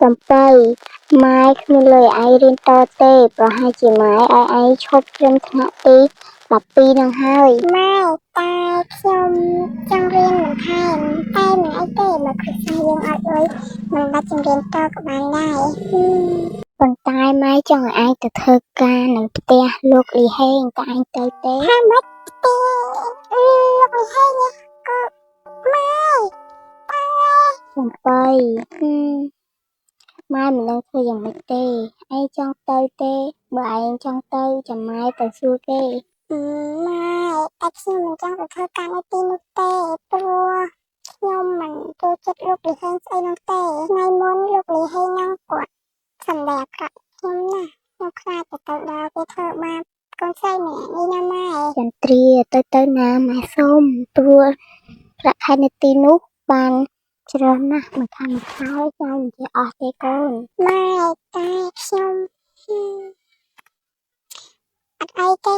ចំបៃម៉ែគ្មានលុយឲ្យរៀនតទេប្រហែលជាម៉ែឲ្យឯងឈប់ត្រឹមថ្នាក់ទី12នឹងហើយម៉ែតែខ្ញុំចង់រៀនបន្ថែមតែមិនអីទេមកគ្រូសាយើងអត់លុយមិនបាច់រៀនតក៏បានដែរប៉ុន្តែម៉ែចង់ឲ្យឯងទៅធ្វើការនៅផ្ទះលោកលីហេងតែឯងទៅទេថាម៉េចទេលោកលីហេងគឺម៉ែចំបៃម៉ែមិនដឹងធ្វើយ៉ាងម៉េចទេឯងចង់ទៅទេបើឯងចង់ទៅចាំម៉ែទៅសួរគេម៉ែតែខ្ញុំមិនចង់ទៅធ្វើការនៅទីនោះទេព្រោះខ្ញុំមិនចូលចិត្តលោកលីហេងស្អីនោះទេថ្ងៃមុនលោកលីហេងហ្នឹងគាត់សម្ដីអាក្រក់ខ្ញុំណាខ្ញុំខ្លាចទៅដល់គេធ្វើបាបកូនស្រីម្នាក់នេះណាម៉ែចន្ទ្រាទៅណាម៉ែសុំព្រោះប្រាក់ខែនៅទីនោះបានច្រើនណាស់មួយខែចាំនិយាយអស់ទេកូនម៉ែតែខ្ញុំអត់អីទេ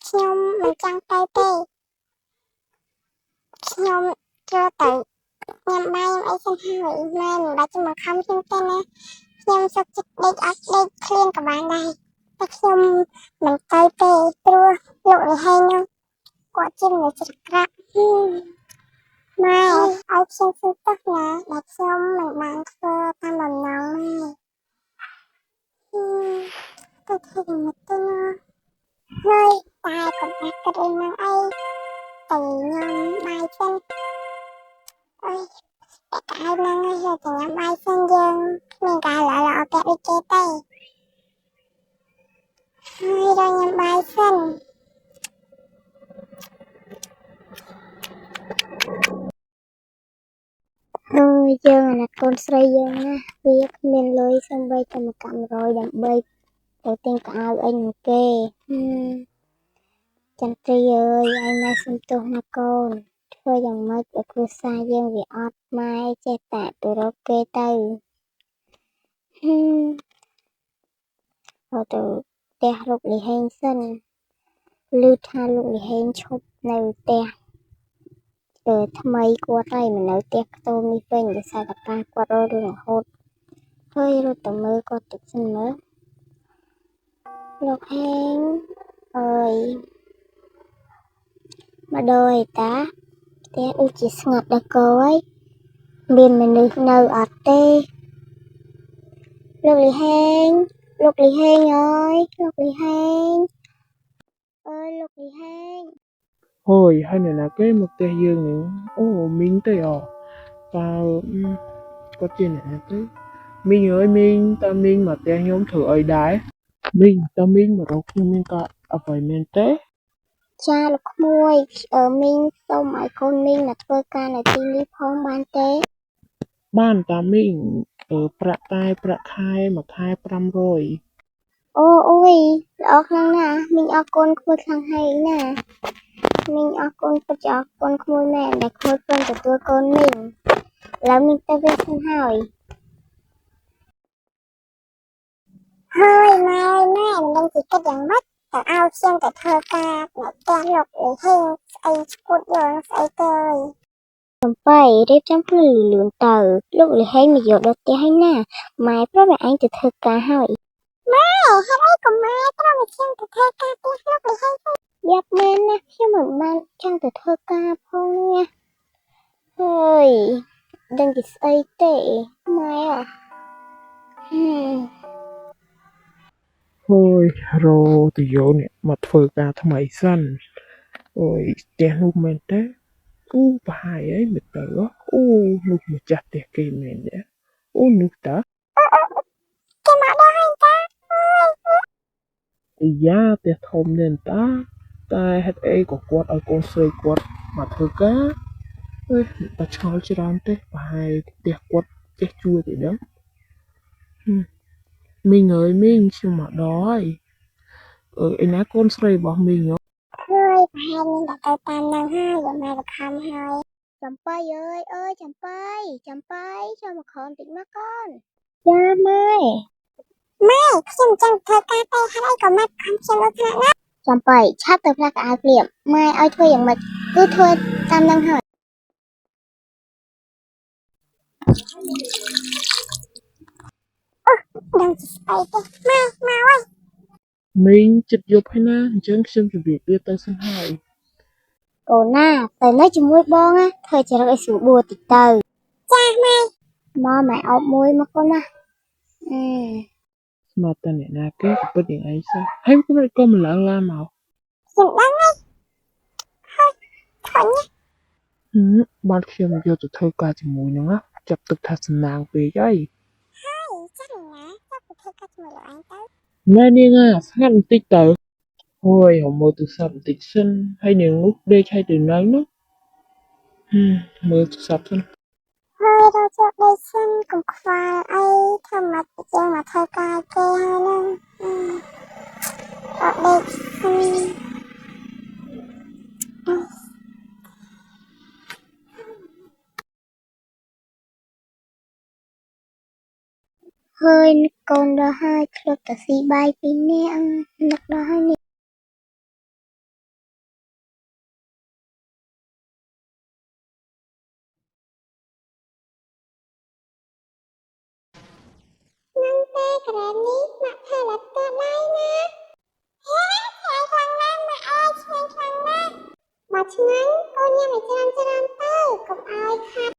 ខ្ញុំមិនចង់ទៅទេខ្ញុំចូលទៅញ៉ាំបាយអីសិនហើយម៉ែមិនបាច់មកខំខ្ញុំទេណាខ្ញុំសុខចិត្តដេកអត់ដេកឃ្លានក៏បានដែរតែខ្ញុំមិនទៅទេព្រោះលោករហែងនោះគាត់ជាមនុស្សច្រក្រក់ម៉ែឲ្យខ្ញុំសុំទោសណាដែលខ្ញុំមិនបានធ្វើតាមបំណងម៉ែទៅធ្វើយ៉ាងម៉េចទៅណាហើយតែកុំបាច់គិតរឿងហ្នឹងអីទៅញ៉ាំបាយសិនអើយតែកាលហ្នឹងហើយទៅញ៉ាំបាយសិនយើងគ្មានការល្អៗពាក់ដូចគេទេហើយទៅញ៉ាំបាយសិនហើយយើងអាណិតកូនស្រីយើងណាវាគ្មានលុយសូម្បីតែ100ដើម្បីទៅទិញកៅអៅអីនឹងគេចន្ទ្រីអើយឯងម៉ែសុំទោសណាកូនធ្វើយ៉ាងម៉េចឲ្យគ្រួសារយើងវាអត់ម៉ែចេះតែទៅរកគេទៅទៅផ្ទះលោកលីហេងសិនឮថាលោកលីហេងឈប់នៅផ្ទះថ្មីគាត់ហើយមិននៅផ្ទះខ្ទមនេះវិញដោយសារតែប៉ាគាត់រលរឿងរហូតហើយរត់ទៅមើលគាត់តិចសិនមើលលោកហេងអើយមកដល់ឯតាផ្ទះដូចជាស្ងាត់ដល់កោហើយមានមនុស្សនៅអត់ទេលោកលីហេងអើយលោកលីហេងលោកលីហេងÔi, hay là cái một tay dương này, ô, Minh tay à, tao có chuyện này cái, Minh ơi Minh, tao Minh mà tay nhóm thử ấy đái, Minh, tao Minh mà đâu khi Minh có appointment thế, ចាលោកក្មួយមីងសូមឲ្យកូនមីងមកធ្វើការនៅទីនេះផងបានទេ ban tao Minh ở pra khai mà khai 500, អូអុយល្អខ្លាំងណាស់មីងអរគុណក្មួយខ្លាំងហើយណាមីងអរគុណពិតជាអរគុណក្មួយមែនដែលក្មួយព្រមទទួលកូនមីងឥឡូវមីងទៅវិញសិនហើយម៉ែមិនដឹងជាគិតយ៉ាងម៉េចទៅឲ្យខ្ញុំទៅធ្វើការនៅផ្ទះលោកលីហេងស្អីឈួតយកស្អីទៅចំបៃរៀបចំខ្លួនលឿនទៅលោកលីហេងមកយកដល់ផ្ទះហើយណាម៉ែព្រមឲ្យឯងទៅធ្វើការហើយម៉ែហេតុអីក៏ម៉ែព្រមឲ្យខ្ញុំទៅធ្វើការផ្ទះលោកលីហេងយ៉ាប់មែនណាខ្ញុំមិនបានចង់ទៅធ្វើការផងណាហើយដឹងជាស្អីទេម៉ែÔi, rồi từ vô nè, mà phơi cả thằng mày xanh, ôi, trẻ lúc mình thế, bài ấy mình tới đó, lúc mà chặt tiền kỳ mình đấy, nước đó, cái mà đó anh ta thì giá tiền thông nên ta hết ấy của quạt ở con sơi quạt mà thưa cá, ơi, ta cho chứ đàn thế, bài tiền quạt chết chua thì đó, mình ơi mình chứ mà đói, anh á con sơi bỏ mình nhá. ហើយប្រហែលមានតែទៅតាមនឹងហើយបើម៉ែទៅខំហើយចំបៃអើយចំបៃចូលមកក្រោមតិចមកកូនចាម៉ែខ្ញុំចង់ធ្វើការទៅហើយក៏ម៉ែខំខ្ញុំទៅថ្នាក់ណាចំបៃឆាប់ទៅផ្លាស់កៅអៅភ្លាមម៉ែឲ្យធ្វើយ៉ាងម៉េចគឺធ្វើតាមនឹងហើយ chỉ ấy thế mau ơi មីងចិត្តយប់ហើយណាអញ្ចឹងខ្ញុំជម្រាបលាទៅសិនហើយ cô na tới nơi chúng mui bong á thời chỉ là sự bùa tịch từ cha mày mò mày ốp mui mà cô na ស្មាតតែអ្នកណាគេក៏ពិតយ៉ាងឯងសោះហើយក៏មិនឡើងឡានមក ខ្ញុំដឹងហើយthôi nhé បានខ្ញុំយកទៅធ្វើការជាមួយនឹងណាចាប់ទឹកថាសំណាងពេកហើយ chắc là chắc phải thôi cách mà anh tới ណែនាងស្ងាត់បន្តិចទៅអូយហៅមើលទូរស័ព្ទបន្តិចសិនហើយនាងនោះដេកហើយទៅនៅនោះមើលទូរស័ព្ទសិន hơi đâu cho đây xin cùng khoa ấy thầm mặt chơi mà thôi cài kê hay nè ở đây xin hơi con đó hơi club ta si bay pin nè ăn nặc đó hơi nè năng tê cái ní mặt thầy là tê đây nè hé thầy thằng nam mà ơi thầy thằng nam mà chẳng con nha mày cho làm tê cùng ai khát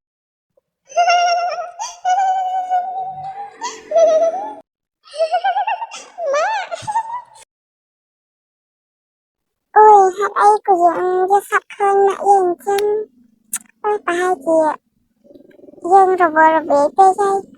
ôi hạt ấy của dương cho sạch hơn mẹ dương chân ôi ta hai chị dương rồi vừa rồi bé tê dây